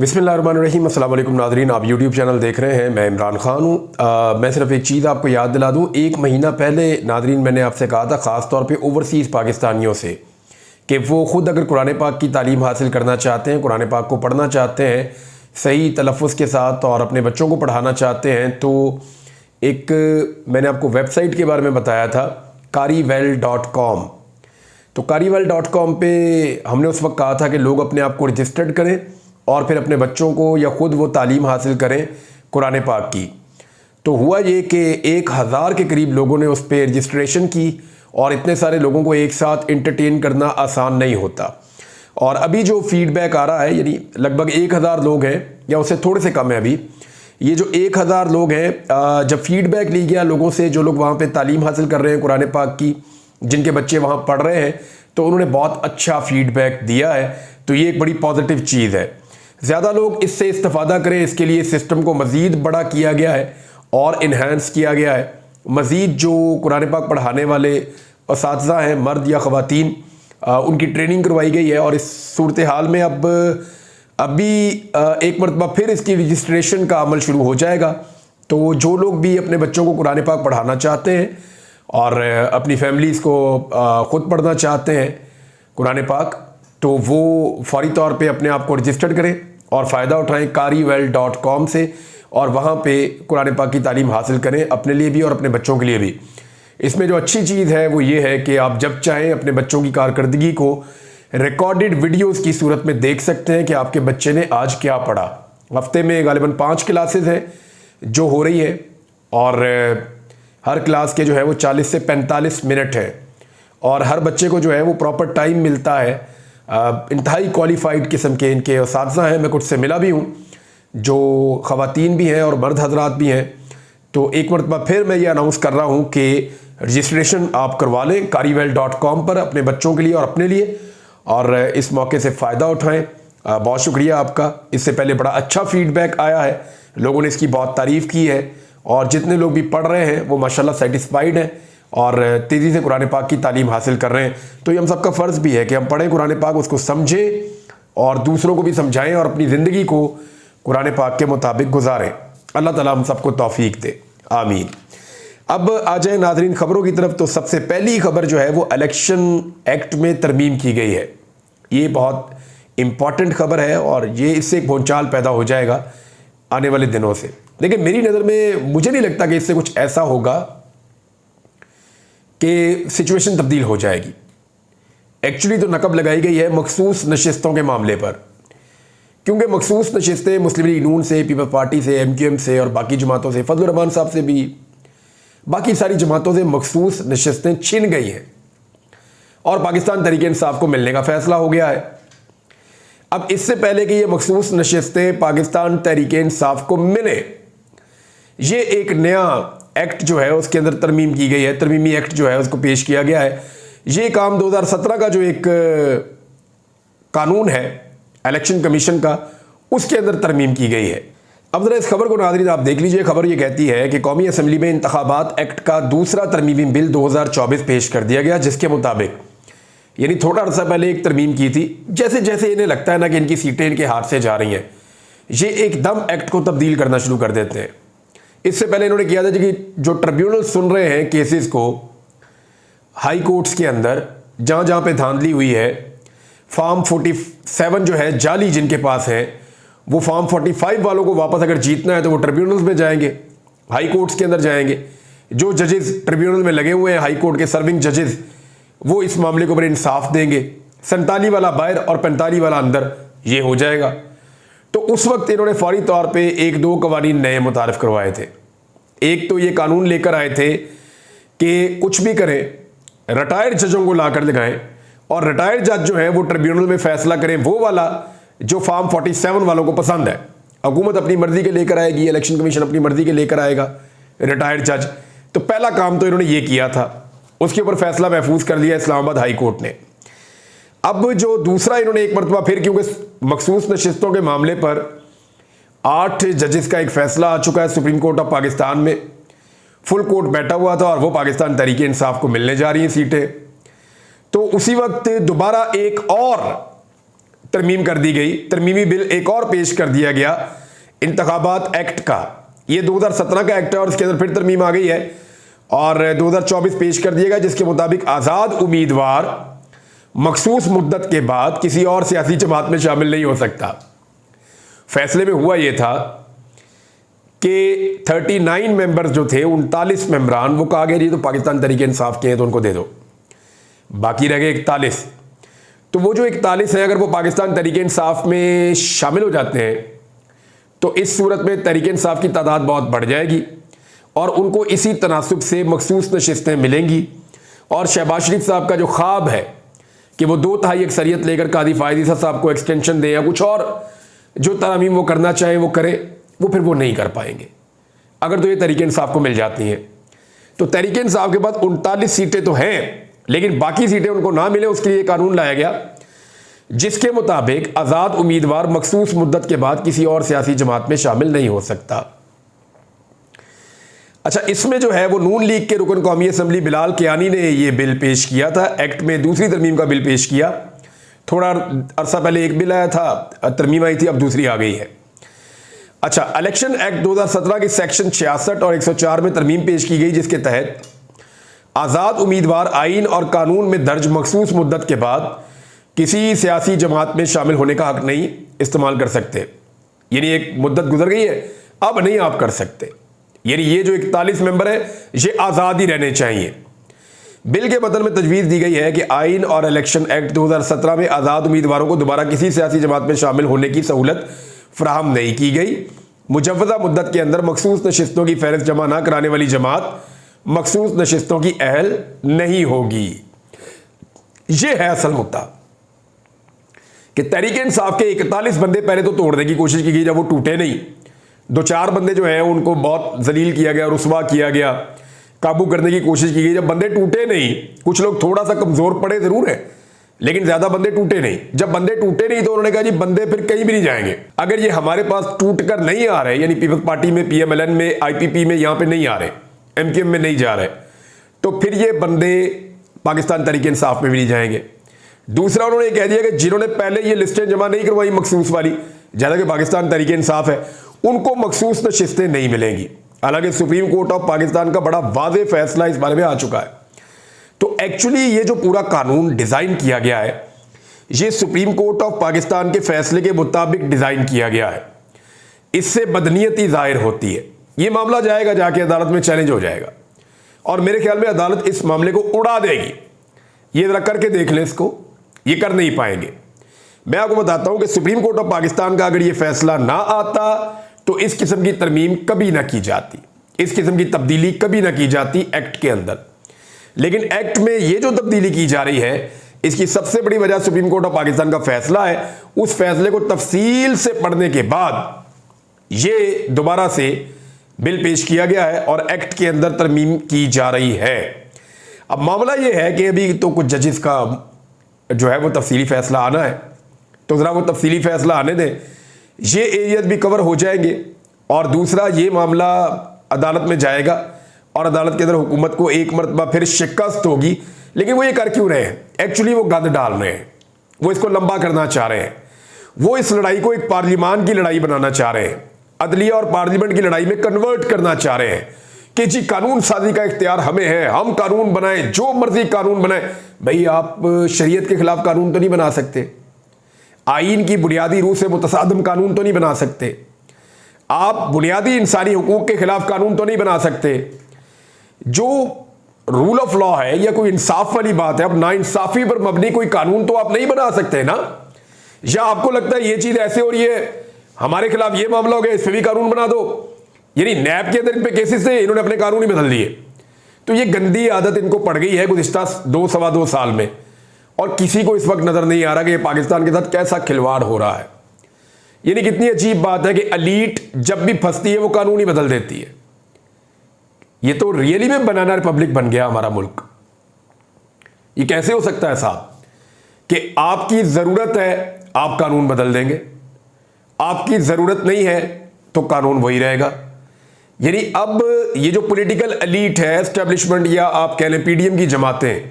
बिस्मिल्लाहिर्रहमानिर्रहीम। अस्सलाम वालेकुम नाज़रीन, आप यूट्यूब चैनल देख रहे हैं। मैं इमरान खान हूँ। मैं सिर्फ एक चीज़ आपको याद दिला दूँ, 1 महीना पहले नाज़रीन मैंने आपसे कहा था ख़ास तौर पे ओवरसीज़ पाकिस्तानियों से कि वो ख़ुद अगर कुरान पाक की तालीम हासिल करना चाहते हैं, कुरान पाक को पढ़ना चाहते हैं सही तलफ़्फ़ुज़ के साथ और अपने बच्चों को पढ़ाना चाहते हैं, तो एक मैंने आपको वेबसाइट के बारे में बताया था qariwell.com। तो qariwell.com पे हमने उस वक्त कहा था कि लोग अपने आप को रजिस्टर्ड करें और फिर अपने बच्चों को या ख़ुद वो तालीम हासिल करें कुरान पाक की। तो हुआ ये कि 1000 के करीब लोगों ने उस पर रजिस्ट्रेशन की और इतने सारे लोगों को एक साथ एंटरटेन करना आसान नहीं होता। और अभी जो फीडबैक आ रहा है, यानी लगभग 1000 लोग हैं या उससे थोड़े से कम है अभी, ये जो 1000 लोग हैं, जब फीडबैक ली गया लोगों से जो लोग वहाँ पे तालीम हासिल कर रहे हैं कुरान पाक की, जिनके बच्चे वहाँ पढ़ रहे हैं, तो उन्होंने बहुत अच्छा फीडबैक दिया है। तो ये एक बड़ी पॉजिटिव चीज़ है। ज़्यादा लोग इससे इस्तेफ़ादा करें, इसके लिए सिस्टम को मज़ीद बड़ा किया गया है और इन्हेंस किया गया है। मज़ीद जो कुरान पाक पढ़ाने वाले असातिज़ा हैं, मर्द या ख़वातीन, उनकी ट्रेनिंग करवाई गई है। और इस सूरत हाल में अभी एक मरतबा फिर इसकी रजिस्ट्रेशन का अमल शुरू हो जाएगा। तो जो लोग भी अपने बच्चों को कुरान पाक पढ़ाना चाहते हैं और अपनी फैमिलीज़ को ख़ुद पढ़ना चाहते हैं कुरान पाक, तो वो फौरी तौर पे अपने आप को रजिस्टर्ड करें और फ़ायदा उठाएं qariwell.com से और वहाँ पे कुरान पाक की तालीम हासिल करें अपने लिए भी और अपने बच्चों के लिए भी। इसमें जो अच्छी चीज़ है वो ये है कि आप जब चाहें अपने बच्चों की कारकर्दगी को रिकॉर्डेड वीडियोस की सूरत में देख सकते हैं कि आपके बच्चे ने आज क्या पढ़ा। हफ्ते में गालिबन 5 क्लासेस हैं जो हो रही है और हर क्लास के जो है वो 40 से 45 मिनट है और हर बच्चे को जो है वो प्रॉपर टाइम मिलता है। इंतहाई क्वालिफाइड किस्म के इनके असातिज़ा हैं। मैं कुछ से मिला भी हूँ जो ख़वातीन भी हैं और मर्द हजरात भी हैं। तो एक मरतबा फिर मैं ये अनाउंस कर रहा हूँ कि रजिस्ट्रेशन आप करवा लें qariwell.com पर अपने बच्चों के लिए और अपने लिए, और इस मौके से फ़ायदा उठाएँ। बहुत शुक्रिया आपका। इससे पहले बड़ा अच्छा फ़ीडबैक आया है, लोगों ने इसकी बहुत तारीफ़ की है और जितने लोग भी पढ़ रहे हैं वो माशाल्लाह सेटिस्फाइड हैं और तेज़ी से कुरान पाक की तालीम हासिल कर रहे हैं। तो ये हम सबका फ़र्ज़ भी है कि हम पढ़ें कुरान पाक, उसको समझें और दूसरों को भी समझाएं और अपनी ज़िंदगी को कुरान पाक के मुताबिक गुजारें। अल्लाह ताला हम सबको तौफीक दे, आमीन। अब आ जाए नाज़रीन खबरों की तरफ। तो सबसे पहली खबर जो है वो इलेक्शन एक्ट में तरमीम की गई है। ये बहुत इम्पॉर्टेंट खबर है और ये इससे एक भूचाल पैदा हो जाएगा आने वाले दिनों से। लेकिन मेरी नज़र में मुझे नहीं लगता कि इससे कुछ ऐसा होगा कि सिचुएशन तब्दील हो जाएगी। एक्चुअली तो नकब लगाई गई है मखसूस नशिस्तों के मामले पर, क्योंकि मखसूस नशिस्तें मुस्लिम लीग नून से, पीपल्स पार्टी से, MQM से और बाकी जमातों से, फजल रहमान साहब से भी, बाकी सारी जमातों से मखसूस नशिस्तें छिन गई हैं और पाकिस्तान तहरीक इंसाफ को मिलने का फैसला हो गया है। अब इससे पहले कि ये मखसूस नशिस्तें पाकिस्तान तहरीक इंसाफ को मिले, ये एक नया एक्ट जो है उसके अंदर तरमीम की गई है। तरमीमी एक्ट जो है उसको पेश किया गया है। ये काम 2017 का जो एक कानून है इलेक्शन कमीशन का, उसके अंदर तरमीम की गई है। अब जरा इस खबर को नाज़रीन आप देख लीजिए। खबर ये कहती है कि कौमी असम्बली में इंतखाबात एक्ट का दूसरा तरमीमी बिल 2024 पेश कर दिया गया, जिसके मुताबिक, यानी थोड़ा अर्सा पहले एक तरमीम की थी, जैसे जैसे इन्हें लगता है ना कि इनकी सीटें इनके हाथ से जा रही हैं, ये एकदम एक्ट को तब्दील करना शुरू कर देते हैं। इससे पहले इन्होंने किया था कि जो ट्रिब्यूनल सुन रहे हैं केसेस को हाई कोर्ट्स के अंदर, जहाँ जहाँ पे धांधली हुई है, फॉर्म 47 जो है जाली जिनके पास है, वो फॉर्म 45 वालों को वापस अगर जीतना है तो वो ट्रिब्यूनल्स में जाएंगे, हाई कोर्ट्स के अंदर जाएंगे। जो जजेस ट्रिब्यूनल में लगे हुए हैं हाई कोर्ट के सर्विंग जजेस, वो इस मामले को बड़े इंसाफ देंगे। 47 वाला बाहर और 45 वाला अंदर, ये हो जाएगा। तो उस वक्त इन्होंने फौरी तौर पे 1-2 कवानीन नए मुतारिफ करवाए थे। एक तो ये कानून लेकर आए थे कि कुछ भी करें रिटायर्ड जजों को लाकर लगाएं और रिटायर्ड जज जो है वो ट्रिब्यूनल में फैसला करें वो वाला जो फॉर्म 47 वालों को पसंद है। हुकूमत अपनी मर्जी के लेकर आएगी, इलेक्शन कमीशन अपनी मर्जी के लेकर आएगा रिटायर्ड जज। तो पहला काम तो इन्होंने ये किया था, उसके ऊपर फैसला महफूज कर लिया इस्लामाबाद हाई कोर्ट ने। अब जो दूसरा इन्होंने एक मरतबा फिर, क्योंकि मखसूस नशिस्तों के मामले पर 8 जजेस का एक फैसला आ चुका है सुप्रीम कोर्ट ऑफ पाकिस्तान में, फुल कोर्ट बैठा हुआ था और वो पाकिस्तान तहरीक इंसाफ को मिलने जा रही हैं सीटें। तो उसी वक्त दोबारा एक और तरमीम कर दी गई, तरमीमी बिल एक और पेश कर दिया गया इंतखाबात एक्ट का। ये 2017 का एक्ट है और उसके अंदर फिर तरमीम आ गई है और 2024 पेश कर दिया गया, जिसके मुताबिक आज़ाद उम्मीदवार मखसूस मुद्दत के बाद किसी और सियासी जमात में शामिल नहीं हो सकता। फैसले में हुआ यह था कि 39 मेंबर्स जो थे, 39 मेंबरान, वो कहा गया ये तो पाकिस्तान तहरीक इंसाफ के हैं तो उनको दे दो, बाकी रह गए 41। तो वो जो 41 हैं, अगर वो पाकिस्तान तहरीक इंसाफ में शामिल हो जाते हैं तो इस सूरत में तहरीक इंसाफ की तादाद बहुत बढ़ जाएगी और उनको इसी तनासुब से मखसूस नशिस्तें मिलेंगी। और शहबाज शरीफ साहब का जो ख्वाब है कि वो 2/3 अक्सरियत लेकर कादी फायद ईसा साहब को एक्सटेंशन दें या कुछ और जो तरमीम वो करना चाहें वो करें, वो फिर वो नहीं कर पाएंगे अगर तो ये तहरीक इंसाफ को मिल जाती हैं। तो तहरीक इंसाफ के पास 39 सीटें तो हैं, लेकिन बाकी सीटें उनको ना मिले, उसके लिए कानून लाया गया जिसके मुताबिक आज़ाद उम्मीदवार मखसूस मुद्दत के बाद किसी और सियासी जमात में शामिल नहीं हो सकता। अच्छा, इसमें जो है वो नून लीग के रुकन कौमी असम्बली बिलाल कियानी ने ये बिल पेश किया था। एक्ट में दूसरी तरमीम का बिल पेश किया। थोड़ा अरसा पहले एक बिल आया था, तरमीम आई थी, अब दूसरी आ गई है। अच्छा, इलेक्शन एक्ट 2017 के सेक्शन 66 और 104 में तरमीम पेश की गई, जिसके तहत आज़ाद उम्मीदवार आइन और कानून में दर्ज मखसूस मुद्दत के बाद किसी सियासी जमात में शामिल होने का हक नहीं इस्तेमाल कर सकते। यानी एक मुद्दत गुजर गई है, अब नहीं आप कर सकते। यानी ये जो 41 मेंबर है ये आज़ाद ही रहने चाहिए। बिल के बदल में तजवीज़ दी गई है कि आइन और इलेक्शन एक्ट 2017 में आज़ाद उम्मीदवारों को दोबारा किसी सियासी जमात में शामिल होने की सहूलत फराहम नहीं की गई। मुजव्वज़ा मुद्दत के अंदर मखसूस नशिस्तों की फहरिस्त जमा ना कराने वाली जमात मखसूस नशिस्तों की अहल नहीं होगी। यह है असल मुद्दा कि तहरीक इंसाफ के 41 बंदे पहले तो तोड़ने की कोशिश की गई, जब वो टूटे नहीं। 2-4 बंदे जो हैं उनको बहुत जलील किया गया, रुस्वा किया गया, काबू करने की कोशिश की गई। जब बंदे टूटे नहीं, कुछ लोग थोड़ा सा कमजोर पड़े जरूर है, लेकिन ज्यादा बंदे टूटे नहीं। जब बंदे टूटे नहीं तो उन्होंने कहा जी बंदे फिर कहीं भी नहीं जाएंगे। अगर ये हमारे पास टूट कर नहीं आ रहे, यानी पीपल्स पार्टी में, PMLN में, IPP में, यहां पे नहीं आ रहे, MKM में नहीं जा रहे, तो फिर ये बंदे पाकिस्तान तहरीक इंसाफ में भी नहीं जाएंगे। दूसरा, उन्होंने कह दिया कि जिन्होंने पहले ये लिस्टें जमा नहीं करवाई मखसूस वाली, ज्यादा कि पाकिस्तान तहरीक इंसाफ है, उनको मखसूस नशिस्तें नहीं मिलेंगी। हालांकि सुप्रीम कोर्ट ऑफ पाकिस्तान का बड़ा वाज़ेह फैसला इस बारे में आ चुका है। तो एक्चुअली ये जो पूरा कानून डिजाइन किया गया है, ये सुप्रीम कोर्ट ऑफ पाकिस्तान के फैसले के मुताबिक डिजाइन किया गया है। इससे बदनीयती जाहिर होती है। ये मामला जाएगा, जाके अदालत में चैलेंज हो जाएगा और मेरे ख्याल में अदालत इस मामले को उड़ा देगी। ये जरा करके देख लें इसको, ये कर नहीं पाएंगे। मैं आपको बताता हूं कि सुप्रीम कोर्ट ऑफ पाकिस्तान का अगर ये फैसला ना आता तो इस किस्म की तरमीम कभी ना की जाती, इस किस्म की तब्दीली कभी ना की जाती एक्ट के अंदर। लेकिन एक्ट में ये जो तब्दीली की जा रही है, इसकी सबसे बड़ी वजह सुप्रीम कोर्ट ऑफ पाकिस्तान का फैसला है। उस फैसले को तफसील से पढ़ने के बाद ये दोबारा से बिल पेश किया गया है और एक्ट के अंदर तरमीम की जा रही है। अब मामला ये है कि अभी तो कुछ जजेस का जो है वो तफसीली फैसला आना है, तो ज़रा वो तफसीली फैसला आने दें, ये एरियाज भी कवर हो जाएंगे। और दूसरा, ये मामला अदालत में जाएगा और अदालत के अंदर हुकूमत को एक मरतबा फिर शिकस्त होगी। लेकिन वो ये कर क्यों रहे हैं? एक्चुअली वो गंद डाल रहे हैं, वो इसको लंबा करना चाह रहे हैं। वो इस लड़ाई को एक पार्लियामान की लड़ाई बनाना चाह रहे हैं, अदलिया और पार्लियामेंट की लड़ाई में कन्वर्ट करना चाह रहे हैं कि जी कानून साजी का इख्तियार हमें है, हम कानून बनाएं, जो मर्जी कानून बनाएं। भाई, आप शरीयत के खिलाफ कानून तो नहीं बना सकते, आइन की बुनियादी रूह से मुतसादम कानून तो नहीं बना सकते, आप बुनियादी इंसानी हुकूक के खिलाफ कानून तो नहीं बना सकते। जो रूल ऑफ लॉ है या कोई इंसाफ वाली बात है, अब नाइंसाफी पर मबनी कोई कानून तो आप नहीं बना सकते ना। या आपको लगता है ये चीज ऐसे हो रही है, हमारे खिलाफ ये मामला हो गया, इस पर भी कानून बना दो। यानी नैब के अंदर इन पे केसेस थे, इन्होंने अपने कानून ही बदल दिए। तो ये गंदी आदत इनको पड़ गई है गुज़िश्ता 2-2.25 साल में, और किसी को इस वक्त नजर नहीं आ रहा कि पाकिस्तान के साथ कैसा खिलवाड़ हो रहा है। यानी कितनी अजीब बात है कि एलीट जब भी फंसती है वो कानून ही बदल देती है। ये तो रियली में बनाना रिपब्लिक बन गया हमारा मुल्क। ये कैसे हो सकता है साहब कि आपकी जरूरत है आप कानून बदल देंगे, आपकी जरूरत नहीं है तो कानून वही रहेगा। यानी अब ये जो पॉलिटिकल एलीट है, एस्टेब्लिशमेंट या आप कह लें PDM की जमातें,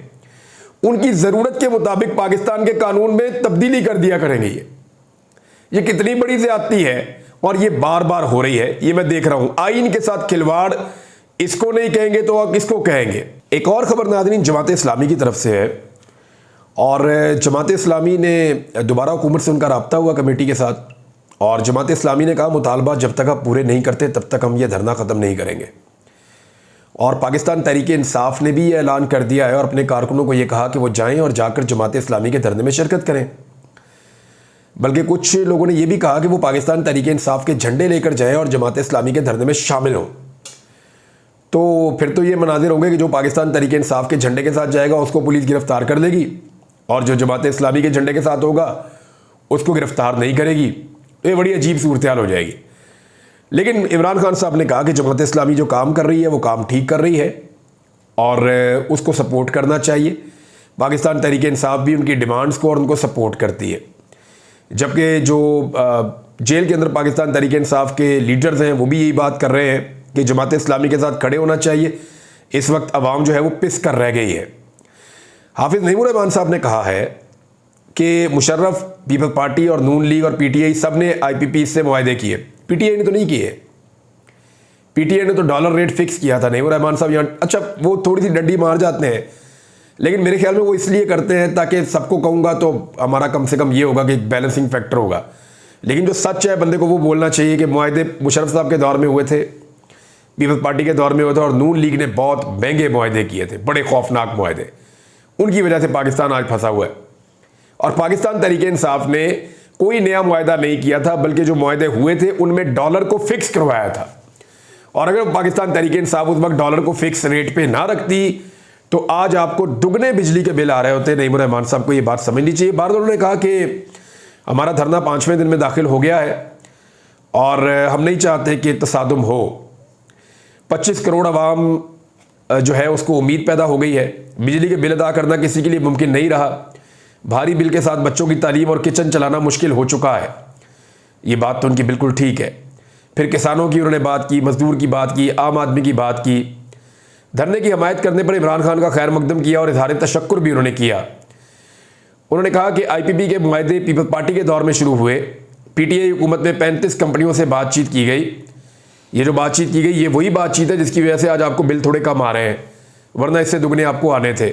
उनकी जरूरत के मुताबिक पाकिस्तान के कानून में तब्दीली कर दिया करेंगे ये। ये कितनी बड़ी ज्यादती है और ये बार बार हो रही है, ये मैं देख रहा हूं। आईन के साथ खिलवाड़, इसको नहीं कहेंगे तो आप किसको कहेंगे। एक और खबर नाज़रीन जमात इस्लामी की तरफ से है और जमात इस्लामी ने दोबारा हुकूमत से उनका रब्ता हुआ कमेटी के साथ और जमात इस्लामी ने कहा मुतालबा जब तक आप पूरे नहीं करते तब तक हम ये धरना ख़त्म नहीं करेंगे। और पाकिस्तान तहरीक इंसाफ ने भी ये ऐलान कर दिया है और अपने कारकुनों को ये कहा कि वो जाएं और जाकर जमात इस्लामी के धरने में शिरकत करें। बल्कि कुछ लोगों ने यह भी कहा कि वो पाकिस्तान तहरीक इंसाफ के झंडे लेकर जाएं और जमात इस्लामी के धरने में शामिल हों। तो फिर तो ये मनाजिर होंगे कि जो पाकिस्तान तहरीक इंसाफ के झंडे के साथ जाएगा उसको पुलिस गिरफ्तार कर लेगी और जो जमात इस्लामी के झंडे के साथ होगा उसको गिरफ्तार नहीं करेगी। तो ये बड़ी अजीब सूरत हाल हो जाएगी। लेकिन इमरान खान साहब ने कहा कि जमात इस्लामी जो काम कर रही है वो काम ठीक कर रही है और उसको सपोर्ट करना चाहिए। पाकिस्तान तहरीक इंसाफ भी उनकी डिमांड्स को और उनको सपोर्ट करती है, जबकि जो जेल के अंदर पाकिस्तान तहरीक इंसाफ के लीडर्स हैं वो भी यही बात कर रहे हैं कि जमात इस्लामी के साथ खड़े होना चाहिए। इस वक्त अवाम जो है वो पिस कर रह गई है। हाफिज़ नईमुर रहमान साहब ने कहा है कि मुशर्रफ, पीपल्स पार्टी और नून लीग और पीटीआई सब ने IPP से मुआहदे किए। पीटीआई ने तो नहीं किए। पीटीआई ने तो डॉलर रेट फिक्स किया था। नईमुर रहमान साहब यहाँ, अच्छा वो थोड़ी सी डंडी मार जाते हैं, लेकिन मेरे ख्याल में वो इसलिए करते हैं ताकि सबको कहूँगा तो हमारा कम से कम ये होगा कि बैलेंसिंग फैक्टर होगा। लेकिन जो सच है बंदे को वो बोलना चाहिए कि मुआहदे मुशर्रफ साहब के दौर में हुए थे, पीपल्स पार्टी के दौर में हुए थे और नून लीग ने बहुत महंगे मुआहदे किए थे, बड़े खौफनाक मुआहदे। उनकी वजह से पाकिस्तान आज फंसा हुआ है। और पाकिस्तान तहरीक इंसाफ ने कोई नया मुआहदा नहीं किया था, बल्कि जो मुआहदे हुए थे उनमें डॉलर को फिक्स करवाया था। और अगर पाकिस्तान तहरीक इंसाफ उस वक्त डॉलर को फिक्स रेट पे ना रखती तो आज आपको दुगने बिजली के बिल आ रहे होते। नईमुर रहमान साहब को ये बात समझनी चाहिए। बार उन्होंने कहा कि हमारा धरना 5वें दिन में दाखिल हो गया है और हम नहीं चाहते कि तसादुम हो। 25 करोड़ आवाम जो है उसको उम्मीद पैदा हो गई है। बिजली के बिल अदा करना किसी के लिए मुमकिन नहीं रहा। भारी बिल के साथ बच्चों की तालीम और किचन चलाना मुश्किल हो चुका है। ये बात तो उनकी बिल्कुल ठीक है। फिर किसानों की उन्होंने बात की, मजदूर की बात की, आम आदमी की बात की। धरने की हमायत करने पर इमरान खान का खैर मकदम किया और इजहार तशक्कुर भी उन्होंने किया। उन्होंने कहा कि IPP के मुआहदे पीपल्स पार्टी के दौर में शुरू हुए। PTI हुकूमत में 35 कंपनियों से बातचीत की गई। ये जो बातचीत की गई ये वही बातचीत है जिसकी वजह से आज आपको बिल थोड़े कम आ रहे हैं, वरना इससे दुगने आपको आने थे।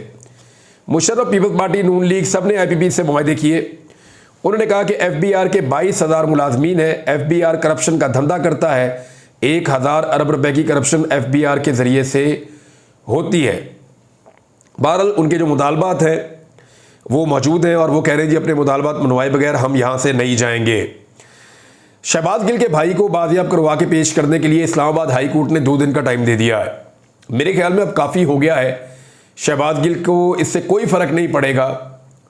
मुशर्रफ, पीपल्स पार्टी, नून लीग सब ने IPP से मुआहदे किए। उन्होंने कहा कि FBR के 22,000 मुलाजमीन है। FBR करप्शन का धंधा करता है। 1,000 अरब रुपए की करप्शन FBR के जरिए से होती है। बहरहाल उनके जो मुतालबात हैं वो मौजूद हैं और वो कह रहे हैं जी अपने मुतालबात मनवाए बगैर हम यहाँ से नहीं जाएंगे। शहबाज गिल के भाई को बाजियाब करवा के पेश करने के लिए इस्लामाबाद हाई कोर्ट ने 2 दिन का टाइम दे दिया है। मेरे ख्याल में अब काफ़ी हो गया है। शहबाज गिल को इससे कोई फ़र्क नहीं पड़ेगा।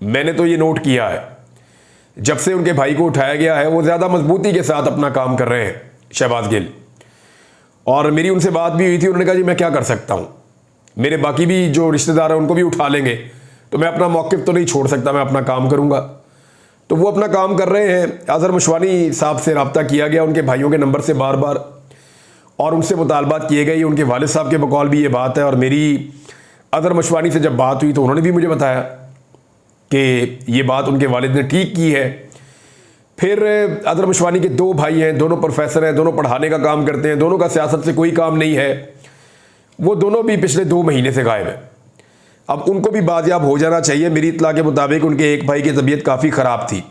मैंने तो ये नोट किया है, जब से उनके भाई को उठाया गया है वो ज़्यादा मजबूती के साथ अपना काम कर रहे हैं शहबाज गिल। और मेरी उनसे बात भी हुई थी, उन्होंने कहा जी मैं क्या कर सकता हूँ, मेरे बाकी भी जो रिश्तेदार हैं उनको भी उठा लेंगे, तो मैं अपना मौक़िफ़ तो नहीं छोड़ सकता, मैं अपना काम करूँगा। तो वो अपना काम कर रहे हैं। अज़हर मशवानी साहब से रब्ता किया गया उनके भाइयों के नंबर से बार बार और उनसे मुतालबात किए गए। उनके वालिद साहब के बकौल भी ये बात है और मेरी अज़हर मशवानी से जब बात हुई तो उन्होंने भी मुझे बताया कि ये बात उनके वालिद ने ठीक की है। फिर अज़हर मशवानी के 2 भाई हैं, दोनों प्रोफेसर हैं, दोनों पढ़ाने का काम करते हैं, दोनों का सियासत से कोई काम नहीं है। वो दोनों भी पिछले 2 महीने से गायब हैं। अब उनको भी बाजियाब हो जाना चाहिए। मेरी इत्तला के मुताबिक उनके एक भाई की तबीयत काफ़ी ख़राब थी।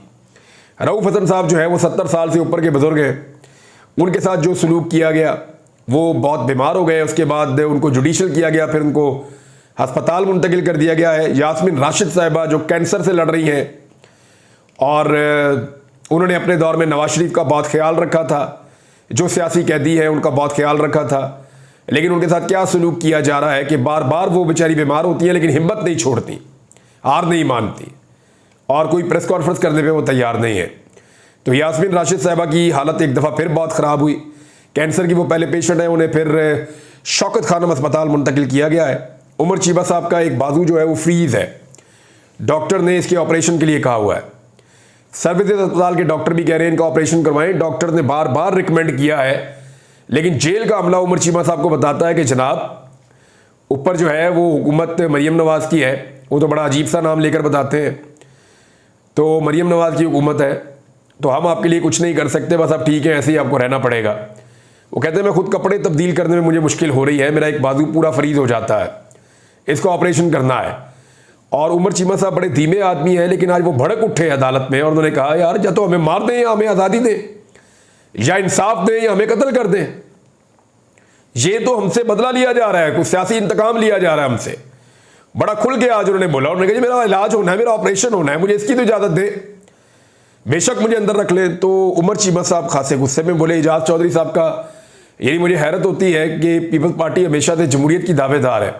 रऊफ़ हसन साहब जो है वो 70 साल से ऊपर के बुज़ुर्ग हैं। उनके साथ जो सलूक किया गया वो बहुत बीमार हो गए, उसके बाद उनको जुडिशल किया गया, फिर उनको हस्पताल मुंतकिल कर दिया गया है। यास्मीन राशिद साहिबा जो कैंसर से लड़ रही हैं और उन्होंने अपने दौर में नवाज शरीफ का बहुत ख्याल रखा था, जो सियासी कैदी हैं उनका बहुत ख्याल रखा था, लेकिन उनके साथ क्या सलूक किया जा रहा है कि बार बार वो बेचारी बीमार होती हैं लेकिन हिम्मत नहीं छोड़ती, हार नहीं मानती और कोई प्रेस कॉन्फ्रेंस करने पे वो तैयार नहीं है। तो यास्मीन राशिद साहिबा की हालत एक दफ़ा फिर बहुत ख़राब हुई। कैंसर की वो पहले पेशेंट है, उन्हें फिर शौकत खानम अस्पताल मुंतकिल किया गया है। उमर चीबा साहब का एक बाजू जो है वो फ्रीज़ है, डॉक्टर ने इसके ऑपरेशन के लिए कहा हुआ है। सर्विसेज अस्पताल के डॉक्टर भी कह रहे हैं इनका ऑपरेशन करवाएं, डॉक्टर ने बार बार रिकमेंड किया है, लेकिन जेल का अमला उमर चीमा साहब को बताता है कि जनाब ऊपर जो है वो हुकूमत मरीम नवाज़ की है। वो तो बड़ा अजीब सा नाम लेकर बताते हैं। तो मरीम नवाज़ की हुकूमत है तो हम आपके लिए कुछ नहीं कर सकते, बस आप ठीक है ऐसे ही आपको रहना पड़ेगा। वो कहते हैं मैं खुद कपड़े तब्दील करने में मुझे मुश्किल हो रही है, मेरा एक बाजू पूरा फ्रीज हो जाता है, इसको ऑपरेशन करना है। और उमर चीमा साहब बड़े धीमे आदमी हैं, लेकिन आज वो भड़क उठे अदालत में और उन्होंने कहा यार या तो हमें मार दें या हमें आज़ादी दें, या इंसाफ दें या हमें कत्ल कर दें। ये तो हमसे बदला लिया जा रहा है, कुछ सियासी इंतकाम लिया जा रहा है हमसे। बड़ा खुल के आज उन्होंने बोला, उन्होंने कहा मेरा इलाज होना है, मेरा ऑपरेशन होना है, मुझे इसकी तो इजाज़त दे, बेशक मुझे अंदर रख ले। तो उमर चीमा साहब खासे गुस्से में बोले। एजाज चौधरी साहब का यही मुझे हैरत होती है कि पीपल्स पार्टी हमेशा से जमहूरियत की दावेदार है,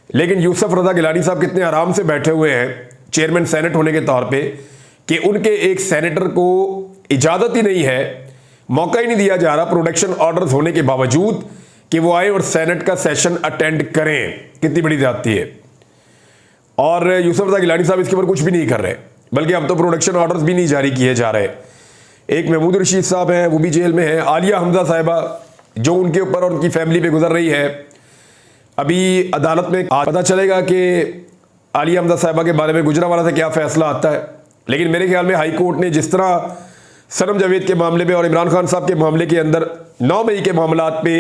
लेकिन यूसुफ रजा गिलानी साहब कितने आराम से बैठे हुए हैं चेयरमैन सेनेट होने के तौर पे कि उनके एक सेनेटर को इजाज़त ही नहीं है, मौका ही नहीं दिया जा रहा प्रोटेक्शन ऑर्डर्स होने के बावजूद कि वो आए और सेनेट का सेशन अटेंड करें। कितनी बड़ी ज्यादती है। और यूसुफ रजा गिलानी साहब इसके ऊपर कुछ भी नहीं कर रहे, बल्कि अब तो प्रोटेक्शन ऑर्डर्स भी नहीं जारी किए जा रहे। एक महमूद रशीद साहब हैं, वो भी जेल में है। आलिया हमजा साहिबा जो उनके ऊपर और उनकी फैमिली पे गुजर रही है, अभी अदालत में आज पता चलेगा कि आलिया हमजा साहिबा के बारे में गुजरांवाला से क्या फैसला आता है। लेकिन मेरे ख्याल में हाई कोर्ट ने जिस तरह सनम जावेद के मामले में और इमरान खान साहब के मामले के अंदर 9 मई के मामलात पे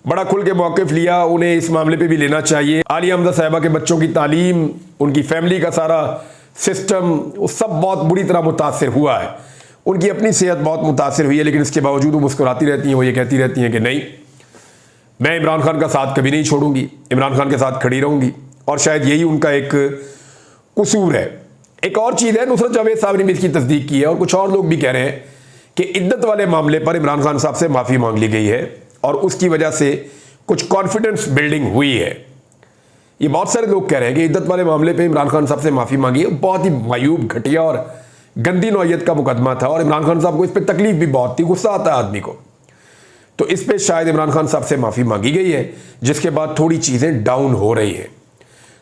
बड़ा खुल के मौक़िफ़ लिया, उन्हें इस मामले पे भी लेना चाहिए। आलिया हमजा साहिबा के बच्चों की तालीम, उनकी फैमिली का सारा सिस्टम, वो सब बहुत बुरी तरह मुतासर हुआ है। उनकी अपनी सेहत बहुत मुतासर हुई है, लेकिन इसके बावजूद वो मुस्कुराती रहती हैं, वो ये कहती रहती हैं कि नहीं, मैं इमरान खान का साथ कभी नहीं छोड़ूंगी, इमरान खान के साथ खड़ी रहूंगी। और शायद यही उनका एक कसूर है। एक और चीज़ है, नुसरत जावेद साहब ने भी इसकी तस्दीक की है और कुछ और लोग भी कह रहे हैं कि इद्दत वाले मामले पर इमरान खान साहब से माफ़ी मांग ली गई है और उसकी वजह से कुछ कॉन्फिडेंस बिल्डिंग हुई है। ये बहुत सारे लोग कह रहे हैं कि इद्दत वाले मामले पे इमरान खान साहब से माफ़ी मांगी है। बहुत ही मायूब, घटिया और गंदी नौयत का मुकदमा था और इमरान खान साहब को इस पर तकलीफ भी बहुत थी, गुस्सा आता है आदमी को। तो इस पे शायद इमरान खान साहब से माफ़ी मांगी गई है, जिसके बाद थोड़ी चीज़ें डाउन हो रही हैं।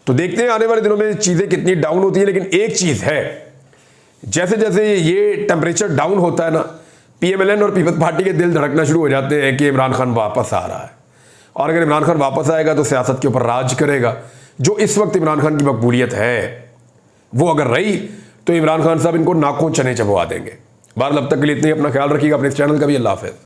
तो देखते हैं आने वाले दिनों में चीज़ें कितनी डाउन होती है। लेकिन एक चीज़ है, जैसे जैसे ये टेम्परेचर डाउन होता है ना, PMLN और पीपल्स पार्टी के दिल धड़कना शुरू हो जाते हैं कि इमरान खान वापस आ रहा है। और अगर इमरान खान वापस आएगा तो सियासत के ऊपर राज करेगा। जो इस वक्त इमरान खान की मकबूलियत है वो अगर रही तो इमरान खान साहब इनको नाकों चने चबवा देंगे। बहरहाल अब तक के लिए इतने, अपना ख्याल रखिएगा, अपने इस चैनल का भी। अल्लाह हाफ़िज़।